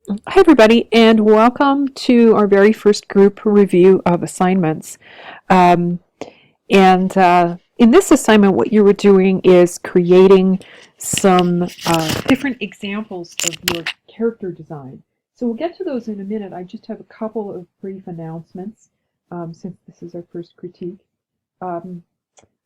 Hi, everybody, and welcome to our very first group review of assignments. Um, and in this assignment, what you were doing is creating some different examples of your character design. So we'll get to those in a minute. I just have a couple of brief announcements since this is our first critique. Um,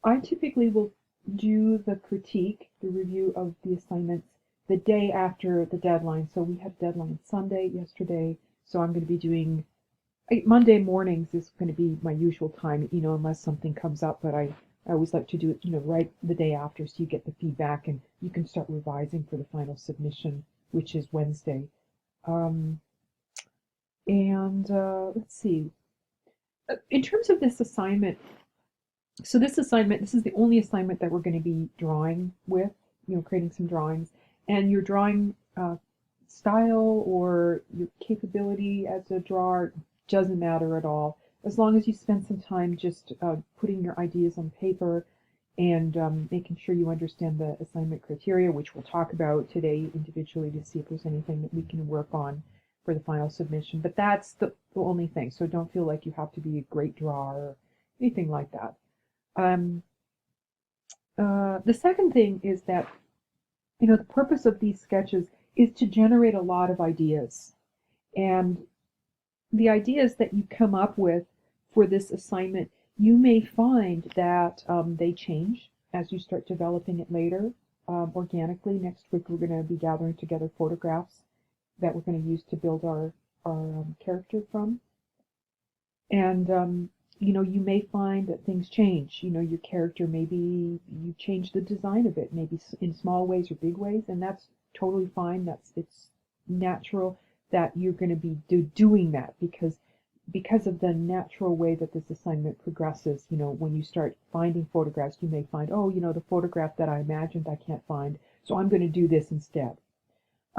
I typically will do the critique, the review of the assignments, the day after the deadline. So we had deadline Sunday yesterday, so I'm going to be doing Monday mornings is going to be my usual time, unless something comes up. But I always like to do it, right the day after, so you get the feedback and you can start revising for the final submission, which is Wednesday. Um, and let's see. In terms of this assignment, so this is the only assignment that we're going to be drawing with, creating some drawings. And your drawing style or your capability as a drawer doesn't matter at all. As long as you spend some time just putting your ideas on paper and making sure you understand the assignment criteria, which we'll talk about today individually to see if there's anything that we can work on for the final submission. But that's the only thing. So don't feel like you have to be a great drawer or anything like that. Um, the second thing is that, the purpose of these sketches is to generate a lot of ideas. And the ideas that you come up with for this assignment, you may find that they change as you start developing it later organically. Next week, we're going to be gathering together photographs that we're going to use to build our character from. And you may find that things change. Your character, maybe you change the design of it, maybe in small ways or big ways, and that's totally fine. It's natural that you're going to be doing that because of the natural way that this assignment progresses. When you start finding photographs, you may find, oh, the photograph that I imagined I can't find, so I'm going to do this instead.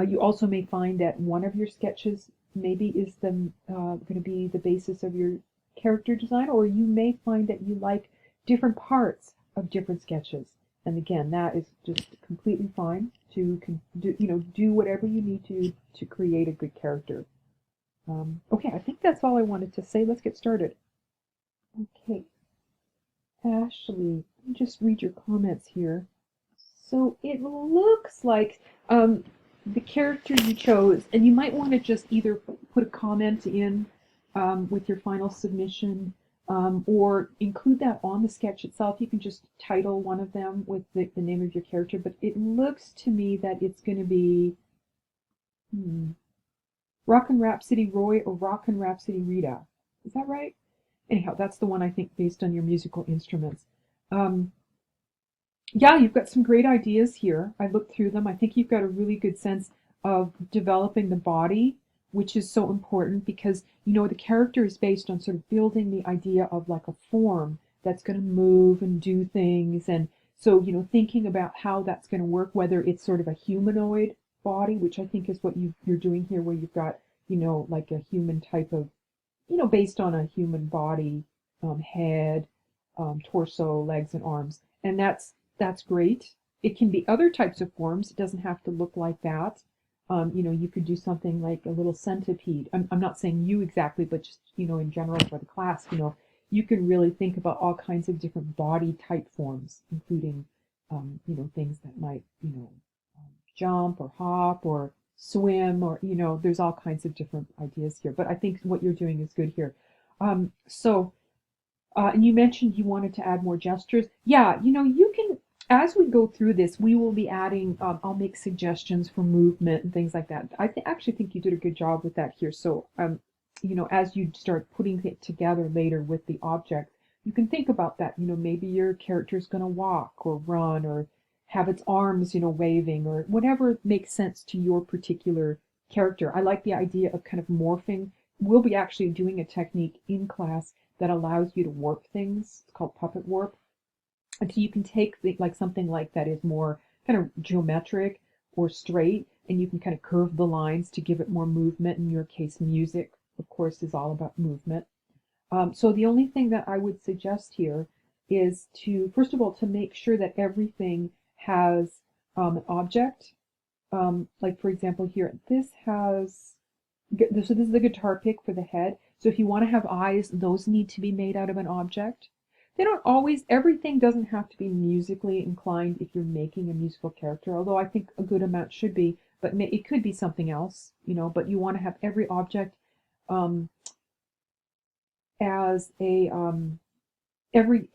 You also may find that one of your sketches maybe is going to be the basis of your character design, or you may find that you like different parts of different sketches. And again, that is just completely fine to do whatever you need to create a good character. Okay, I think that's all I wanted to say. Let's get started. Okay, Ashley, let me just read your comments here. So it looks like the character you chose, and you might want to just either put a comment in with your final submission or include that on the sketch itself. You can just title one of them with the name of your character, but it looks to me that it's going to be Rockin' Rhapsody Roy or Rockin' Rhapsody Rita. Is that right? Anyhow, that's the one I think based on your musical instruments. Um, Yeah, you've got some great ideas here. I looked through them. I think you've got a really good sense of developing the body, which is so important because, the character is based on sort of building the idea of like a form that's going to move and do things. And so, thinking about how that's going to work, whether it's sort of a humanoid body, which I think is what you're doing here, where you've got, like a human type of, based on a human body, head, torso, legs, and arms. And that's great. It can be other types of forms. It doesn't have to look like that. You could do something like a little centipede. I'm not saying you exactly, but just, in general for the class, you can really think about all kinds of different body type forms, including, things that might, jump or hop or swim or, there's all kinds of different ideas here. But I think what you're doing is good here. And you mentioned you wanted to add more gestures. Yeah, you can, as we go through this, we will be adding, I'll make suggestions for movement and things like that. Actually think you did a good job with that here. So, as you start putting it together later with the object, you can think about that. Maybe your character's going to walk or run or have its arms, waving or whatever makes sense to your particular character. I like the idea of kind of morphing. We'll be actually doing a technique in class that allows you to warp things. It's called puppet warp. And so you can take like something like that is more kind of geometric or straight, and you can kind of curve the lines to give it more movement. In your case, music, of course, is all about movement. So the only thing that I would suggest here is to, first of all, to make sure that everything has an object. Like for example here, this has So this is the guitar pick for the head. So if you want to have eyes, those need to be made out of an object. They don't always, everything doesn't have to be musically inclined if you're making a musical character, although I think a good amount should be, but it could be something else, but you want to have every object um, as every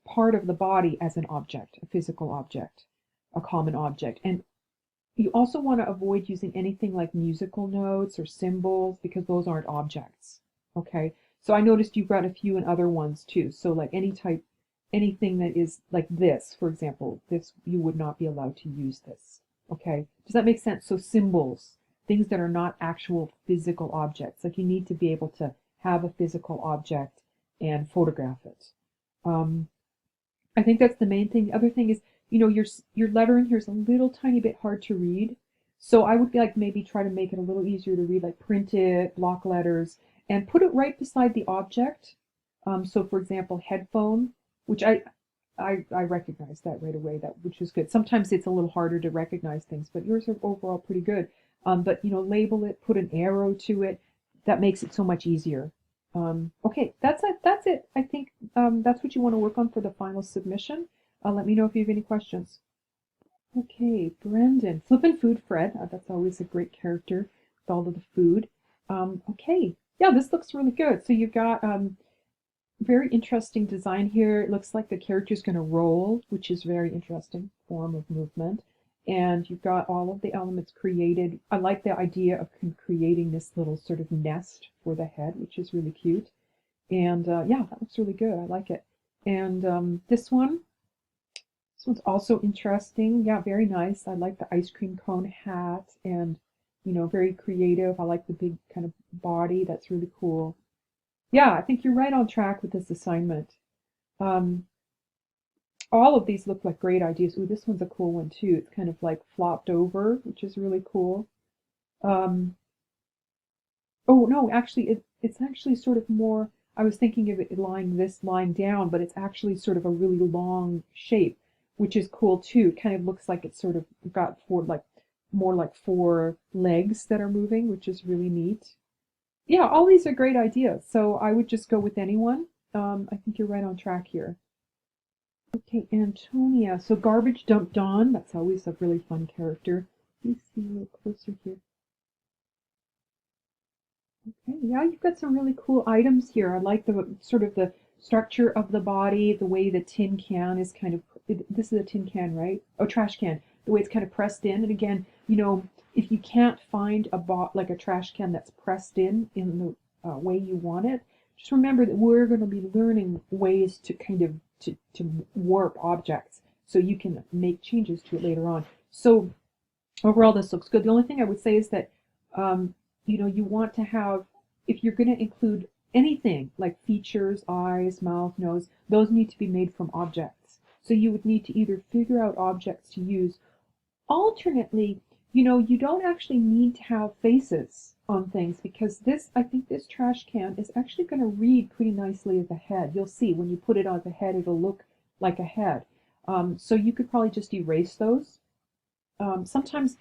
part of the body as an object, a physical object, a common object. And you also want to avoid using anything like musical notes or symbols because those aren't objects. Okay, so I noticed you've got a few in other ones too. So like anything that is like this, for example, this you would not be allowed to use this. Okay, does that make sense? So symbols, things that are not actual physical objects, like you need to be able to have a physical object and photograph it. Um, I think that's the main thing. The other thing is, your lettering here is a little tiny bit hard to read. So I would be like maybe try to make it a little easier to read, like print it, block letters, and put it right beside the object. So for example, headphone, which I recognize that right away, that which is good. Sometimes it's a little harder to recognize things, but yours are overall pretty good. But label it, put an arrow to it. That makes it so much easier. Okay, that's it. That's it. I think that's what you want to work on for the final submission. Let me know if you have any questions. Okay, Brendan. Flippin' Food Fred. That's always a great character with all of the food. Okay, yeah, this looks really good. So you've got very interesting design here. It looks like the character's going to roll, which is very interesting form of movement. And you've got all of the elements created. I like the idea of creating this little sort of nest for the head, which is really cute. And yeah, that looks really good. I like it. And this one's also interesting. Yeah, very nice. I like the ice cream cone hat and, very creative. I like the big kind of body. That's really cool. Yeah, I think you're right on track with this assignment. Um, all of these look like great ideas. Ooh, this one's a cool one too. It's kind of like flopped over, which is really cool. Um, oh no, actually, it's actually sort of more. I was thinking of it lying down, but it's actually sort of a really long shape, which is cool too. It kind of looks like it's sort of got more like four legs that are moving, which is really neat. Yeah, all these are great ideas. So I would just go with anyone. I think you're right on track here. Okay, Antonia. So Garbage Dump Dawn. That's always a really fun character. Let me see a little closer here. Okay, yeah, you've got some really cool items here. I like the sort of the structure of the body, the way the tin can is kind of, this is a tin can, right? Oh, trash can. The way it's kind of pressed in. And again, if you can't find like a trash can that's pressed in the way you want it, just remember that we're going to be learning ways to kind of to warp objects so you can make changes to it later on. So overall, this looks good. The only thing I would say is that, um, you want to have, if you're going to include anything like features, eyes, mouth, nose, those need to be made from objects. So you would need to either figure out objects to use. Alternately, you don't actually need to have faces on things because I think this trash can is actually going to read pretty nicely as a head. You'll see when you put it on the head, it'll look like a head. So you could probably just erase those. Sometimes,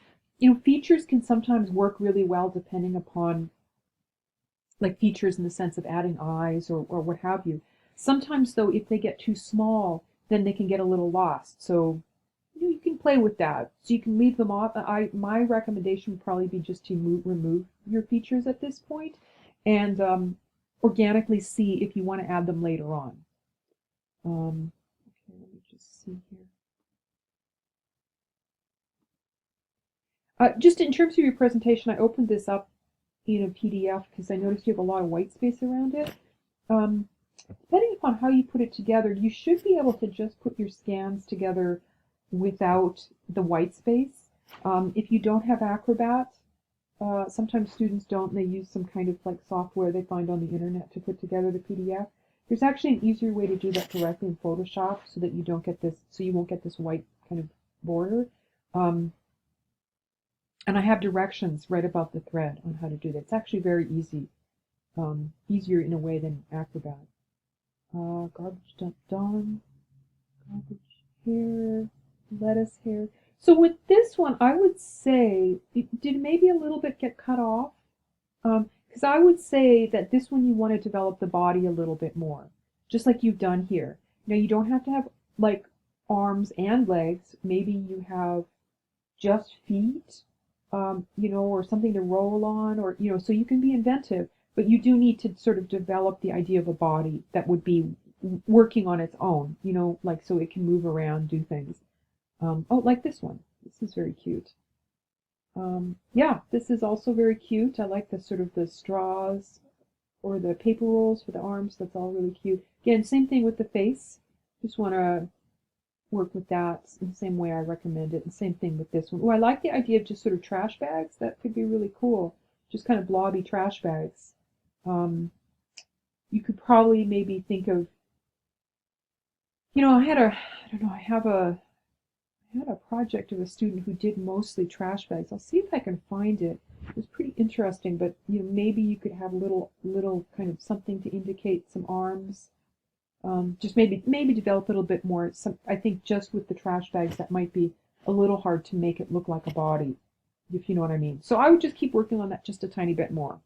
features can sometimes work really well depending upon like features in the sense of adding eyes or what have you. Sometimes though, if they get too small, then they can get a little lost. So you can play with that. So you can leave them off. My recommendation would probably be just to remove your features at this point and organically see if you want to add them later on. Okay, let me just see here. Just in terms of your presentation, I opened this up in a PDF because I noticed you have a lot of white space around it. Um, Depending upon how you put it together, you should be able to just put your scans together without the white space. If you don't have Acrobat, sometimes students don't, and they use some kind of like software they find on the internet to put together the PDF. There's actually an easier way to do that directly in Photoshop so that you don't get this, so you won't get this white kind of border. Um, and I have directions right above the thread on how to do that. It's actually very easy, easier in a way than Acrobat. Garbage dump done, garbage hair, lettuce hair. So with this one, I would say, did maybe a little bit get cut off? Because I would say that this one you want to develop the body a little bit more, just like you've done here. Now you don't have to have like arms and legs. Maybe you have just feet, or something to roll on, or so you can be inventive, but you do need to sort of develop the idea of a body that would be working on its own, like so it can move around, do things. Oh, like this one. This is very cute. Yeah, this is also very cute. I like the sort of the straws or the paper rolls for the arms. That's all really cute. Again, same thing with the face. Just want to work with that in the same way I recommend it. And same thing with this one. Oh, I like the idea of just sort of trash bags. That could be really cool. Just kind of blobby trash bags. Um, you could probably maybe think of, I don't know, I had a project of a student who did mostly trash bags. I'll see if I can find it. It was pretty interesting, but maybe you could have little kind of something to indicate some arms. Just maybe develop a little bit more. I think just with the trash bags that might be a little hard to make it look like a body, if you know what I mean. So I would just keep working on that just a tiny bit more.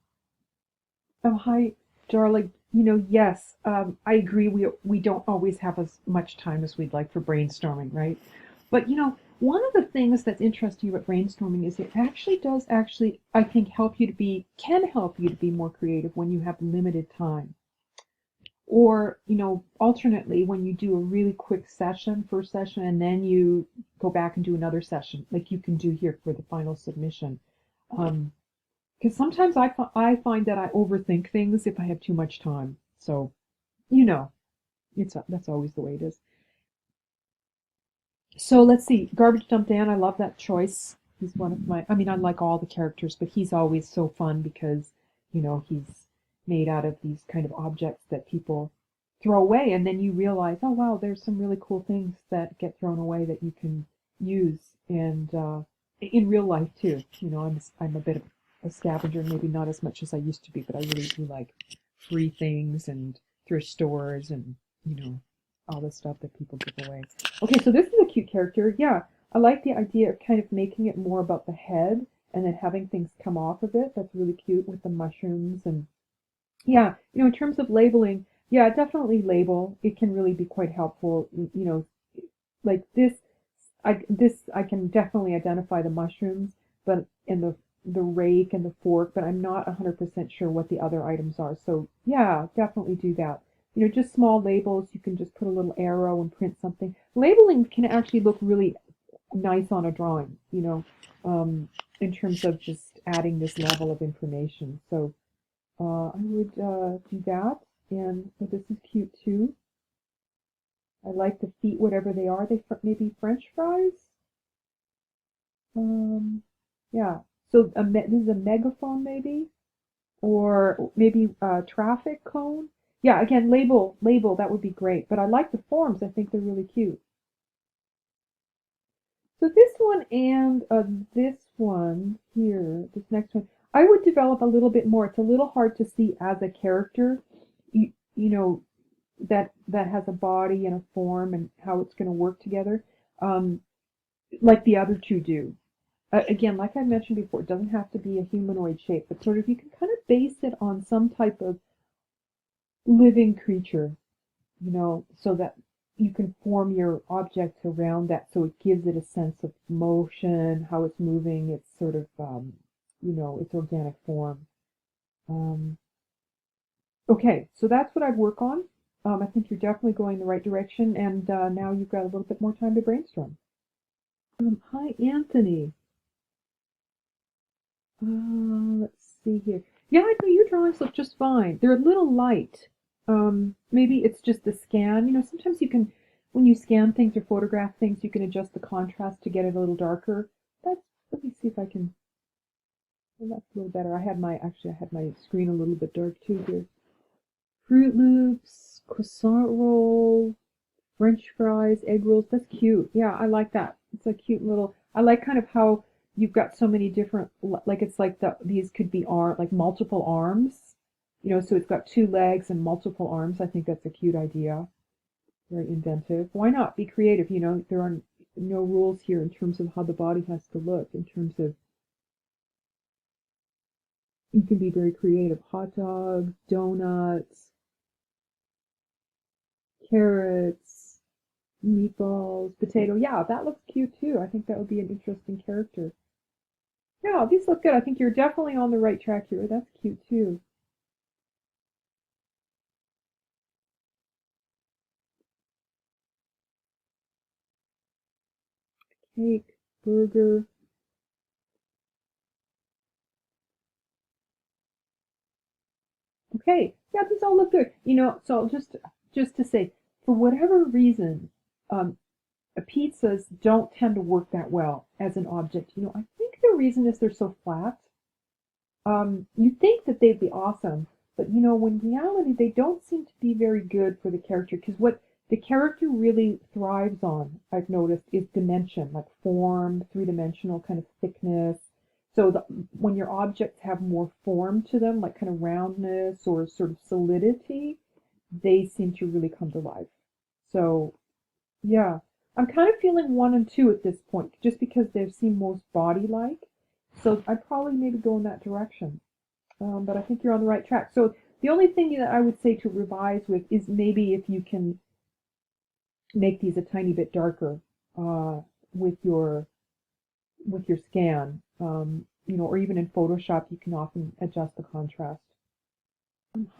Oh, hi, darling. Yes, I agree. We don't always have as much time as we'd like for brainstorming, right? But one of the things that's interesting about brainstorming is it actually, I think, can help you to be more creative when you have limited time. Or, alternately, when you do a really quick session, first session, and then you go back and do another session, like you can do here for the final submission. Because sometimes I find that I overthink things if I have too much time. So, you know, that's always the way it is. So let's see. Garbage Dump Dan, I love that choice. He's one of my, I mean, I like all the characters, but he's always so fun because, he's made out of these kind of objects that people throw away. And then you realize, oh, wow, there's some really cool things that get thrown away that you can use. And in real life, too. I'm a bit of a scavenger, maybe not as much as I used to be, but I really do like free things and thrift stores and, you know, all the stuff that people give away. Okay, so this is a cute character. Yeah, I like the idea of kind of making it more about the head and then having things come off of it. That's really cute with the mushrooms and yeah, in terms of labeling, yeah, definitely label. It can really be quite helpful. Like this I can definitely identify the mushrooms, but in the rake and the fork, but I'm not 100% sure what the other items are. So yeah, definitely do that. Just small labels. You can just put a little arrow and print something. Labeling can actually look really nice on a drawing, in terms of just adding this level of information. So I would do that. And oh, this is cute too. I like the feet, whatever they are. Maybe French fries. Um, yeah. So this is a megaphone maybe, or maybe a traffic cone. Yeah. Again, label. That would be great. But I like the forms. I think they're really cute. So this one and this one here, this next one, I would develop a little bit more. It's a little hard to see as a character, you know, that has a body and a form and how it's going to work together, um, like the other two do. Again, like I mentioned before, it doesn't have to be a humanoid shape, but sort of you can kind of base it on some type of living creature, so that you can form your objects around that so it gives it a sense of motion, how it's moving, its sort of, its organic form. Um, okay, so that's what I'd work on. I think you're definitely going in the right direction, and now you've got a little bit more time to brainstorm. Hi, Anthony. Let's see here. Yeah, I think your drawings look just fine. They're a little light. Maybe it's just the scan. Sometimes when you scan things or photograph things, you can adjust the contrast to get it a little darker. Let me see if I can, well, that's a little better. I had my screen a little bit dark too here. Fruit Loops, croissant roll, French fries, egg rolls. That's cute. Yeah, I like that. It's a cute little. I like kind of how you've got so many different. Like it's like these could be like multiple arms. So it's got two legs and multiple arms. I think that's a cute idea. Very inventive. Why not be creative? There are no rules here in terms of how the body has to look. In terms of You can be very creative. Hot dogs, donuts, carrots, meatballs, potato. Yeah, that looks cute too. I think that would be an interesting character. Yeah, these look good. I think you're definitely on the right track here. That's cute too. Cake, burger. Okay, yeah, these all look good. So just to say, for whatever reason, um, pizzas don't tend to work that well as an object. I think the reason is they're so flat. You'd think that they'd be awesome, but when in reality they don't seem to be very good for the character because what the character really thrives on, I've noticed, is dimension, like form, three-dimensional kind of thickness. So when your objects have more form to them, like kind of roundness or sort of solidity, they seem to really come to life. So yeah, I'm kind of feeling one and two at this point, just because they seem most body-like. So I'd probably maybe go in that direction. But I think you're on the right track. So the only thing that I would say to revise with is maybe if you can make these a tiny bit darker uh, with your scan, or even in Photoshop, you can often adjust the contrast.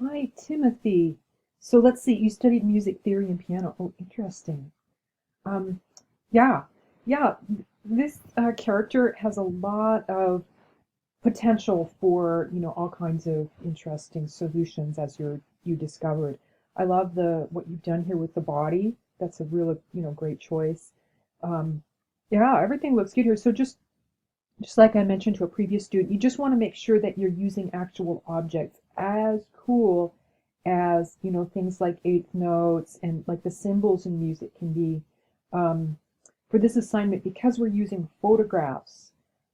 Hi, Timothy. So let's see. You studied music theory and piano. Oh, interesting. Um, yeah, yeah. This character has a lot of potential for all kinds of interesting solutions as you discovered. I love the what you've done here with the body. That's a real great choice. Um, yeah, everything looks good here. So just like I mentioned to a previous student, you just want to make sure that you're using actual objects as cool as things like eighth notes and like the symbols in music can be. Um, for this assignment, because we're using photographs,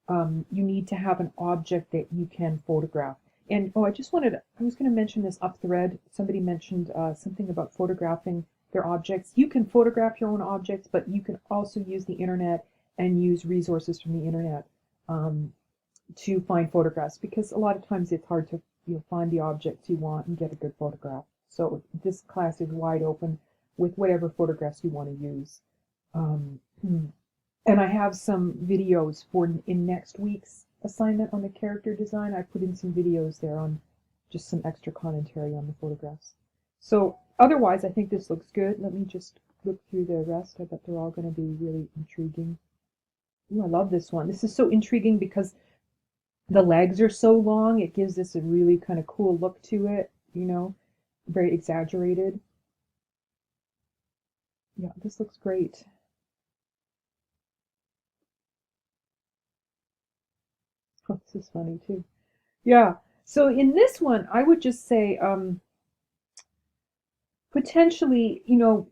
you need to have an object that you can photograph. And oh, I was going to mention this up thread. Somebody mentioned something about photographing their objects. You can photograph your own objects, but you can also use the internet and use resources from the internet um, to find photographs because a lot of times it's hard to find the objects you want and get a good photograph. So this class is wide open with whatever photographs you want to use. Um, and I have some videos for in next week's assignment on the character design. I put in some videos there on just some extra commentary on the photographs. So otherwise, I think this looks good. Let me just look through the rest. I bet they're all going to be really intriguing. Ooh, I love this one. This is so intriguing because the legs are so long. It gives this a really kind of cool look to it, very exaggerated. Yeah, this looks great. Oh, this is funny too. Yeah. So in this one, I would just say potentially, you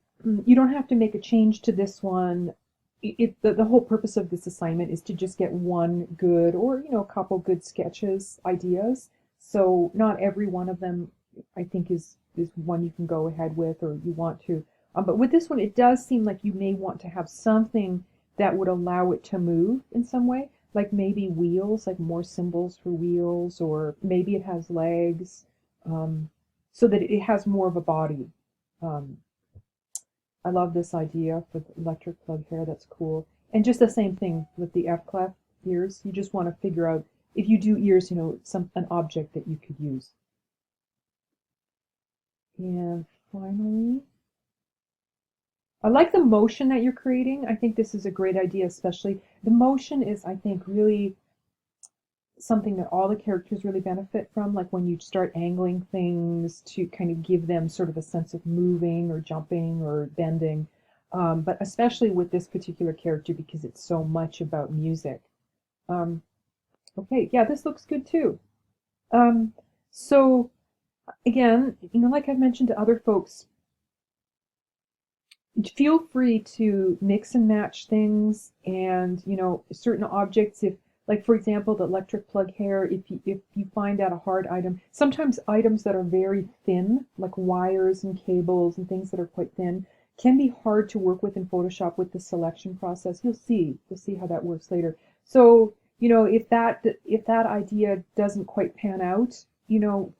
don't have to make a change to this one. The whole purpose of this assignment is to just get one good or, a couple good sketches, ideas. So not every one of them, I think, is one you can go ahead with or you want to. But with this one, it does seem like you may want to have something that would allow it to move in some way, like maybe wheels, like more symbols for wheels, or maybe it has legs, um, so that it has more of a body. Um, I love this idea for the electric plug hair. That's cool. And just the same thing with the F clef ears. You just want to figure out if you do ears, an object that you could use. And finally, I like the motion that you're creating. I think this is a great idea, especially the motion is, I think, really something that all the characters really benefit from, like when you start angling things to kind of give them sort of a sense of moving or jumping or bending. But especially with this particular character because it's so much about music. Um, okay, yeah, this looks good too. Um, so again, like I've mentioned to other folks, feel free to mix and match things and certain objects if like for example the electric plug hair if you find out a hard item, sometimes items that are very thin like wires and cables and things that are quite thin can be hard to work with in Photoshop with the selection process. You'll see how that works later. So if that idea doesn't quite pan out,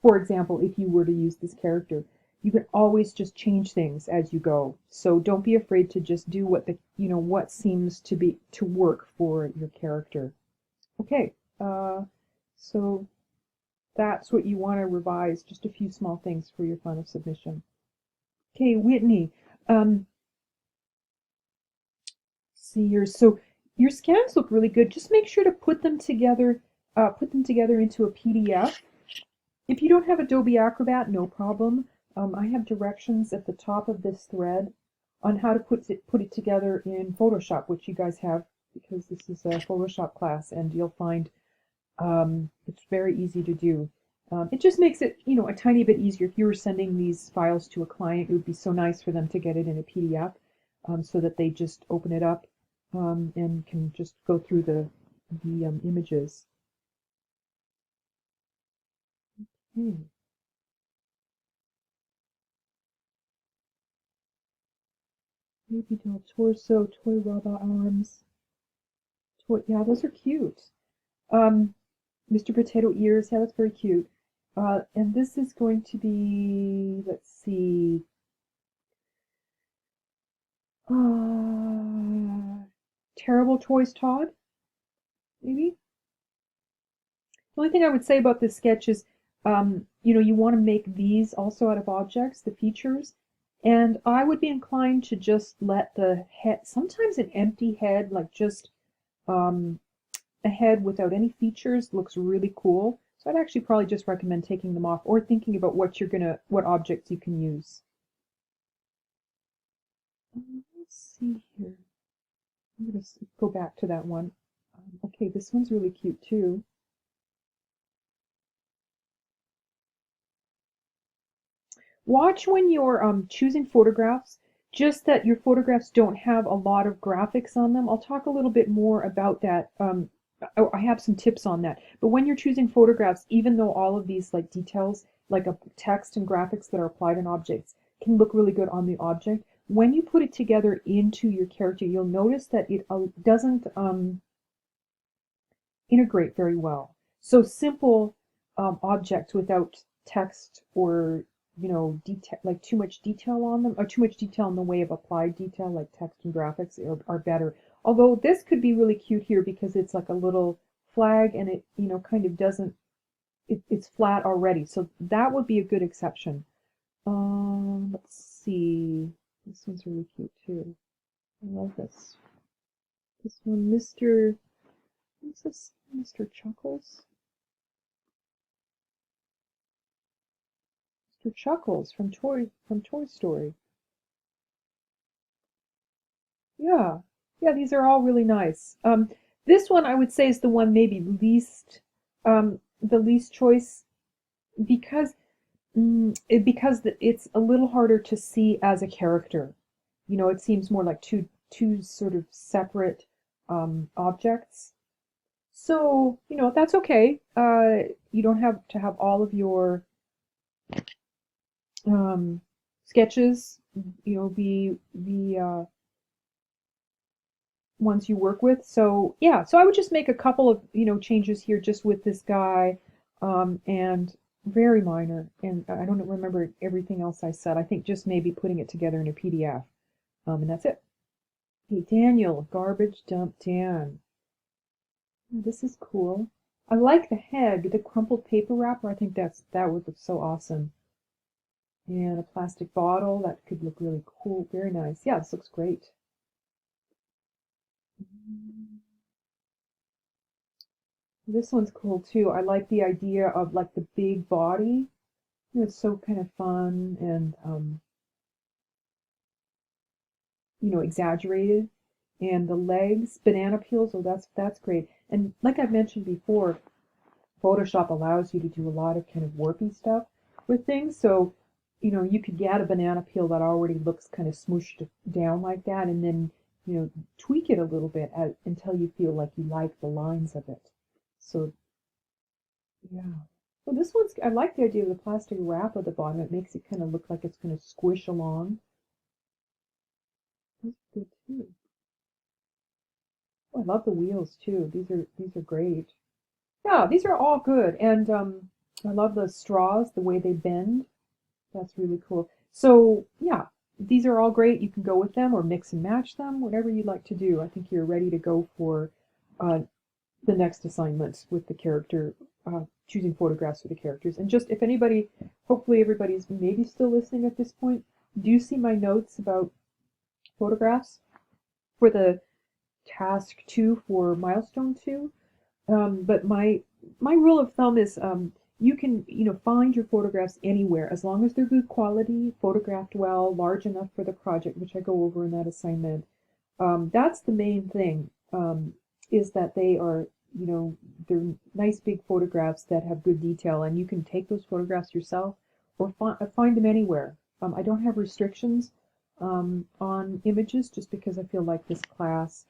for example, if you were to use this character, you can always just change things as you go. So don't be afraid to just do what seems to work for your character. Okay, so that's what you want to revise, just a few small things for your final submission. Okay, Whitney, um, see yours. So your scans look really good. Just make sure to put them together into a PDF. If you don't have Adobe Acrobat, no problem. I have directions at the top of this thread on how to put it together in Photoshop, which you guys have because this is a Photoshop class, and you'll find it's very easy to do. It just makes it, a tiny bit easier. If you were sending these files to a client, it would be so nice for them to get it in a PDF, so that they just open it up and can just go through the images. Hmm. Baby doll torso, toy robot arms. Yeah, those are cute. Um, Mr. Potato Ears, yeah, that's very cute. And this is going to be, let's see, Terrible Toys Todd, maybe? The only thing I would say about this sketch is, you want to make these also out of objects, the features, and I would be inclined to just let the head, sometimes an empty head, like just um, a head without any features looks really cool. So I'd actually probably just recommend taking them off or thinking about what objects you can use. Let's see here. I'm going to go back to that one. Okay, this one's really cute too. Watch when you're choosing photographs, just that your photographs don't have a lot of graphics on them. I'll talk a little bit more about that. I have some tips on that. But when you're choosing photographs, even though all of these like details, like a text and graphics that are applied in objects, can look really good on the object, when you put it together into your character, you'll notice that it doesn't integrate very well. So simple objects without text or detail, like too much detail on them, or too much detail in the way of applied detail like text and graphics are better. Although this could be really cute here because it's like a little flag and it kind of doesn't it's flat already, so that would be a good exception. Let's see, this one's really cute too. I love this one. What's this? Mr. Chuckles? Mr. Chuckles from Toy Story. Yeah. Yeah, these are all really nice. This one I would say is the one maybe the least choice because it's a little harder to see as a character. It seems more like two sort of separate objects. So, that's okay. You don't have to have all of your um, sketches, be ones you work with. So yeah, so I would just make a couple of changes here just with this guy, and very minor. And I don't remember everything else I said. I think just maybe putting it together in a PDF, and that's it. Hey Daniel, Garbage Dump Dan. Oh, this is cool. I like the head, the crumpled paper wrapper. I think that would look so awesome. And a plastic bottle that could look really cool. Very nice. Yeah, this looks great. This one's cool too. I like the idea of like the big body. It's so kind of fun and exaggerated. And the legs, banana peels. Oh, that's great. And like I've mentioned before, Photoshop allows you to do a lot of kind of warpy stuff with things. So, you could get a banana peel that already looks kind of smooshed down like that, and then tweak it a little bit until you feel like you like the lines of it. So yeah. Well, this one's, I like the idea of the plastic wrap at the bottom. It makes it kind of look like it's going to squish along. That's good too. Oh, I love the wheels too. These are great. Yeah, these are all good. And I love the straws, the way they bend. That's really cool. So yeah, these are all great. You can go with them or mix and match them, whatever you'd like to do. I think you're ready to go for uh, the next assignment with the character, choosing photographs for the characters. And just if anybody, hopefully everybody's maybe still listening at this point, do you see my notes about photographs for the task 2 for milestone 2? But my rule of thumb is you can find your photographs anywhere as long as they're good quality, photographed well, large enough for the project, which I go over in that assignment. That's the main thing, is that they are, they're nice big photographs that have good detail, and you can take those photographs yourself or find them anywhere. I don't have restrictions on images just because I feel like this class,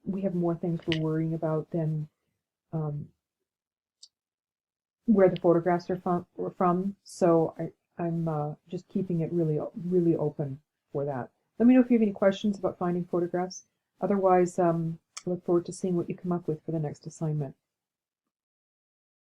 we have more things we're worrying about than um, where the photographs are from. So I'm just keeping it really open for that. Let me know if you have any questions about finding photographs. Otherwise, I look forward to seeing what you come up with for the next assignment.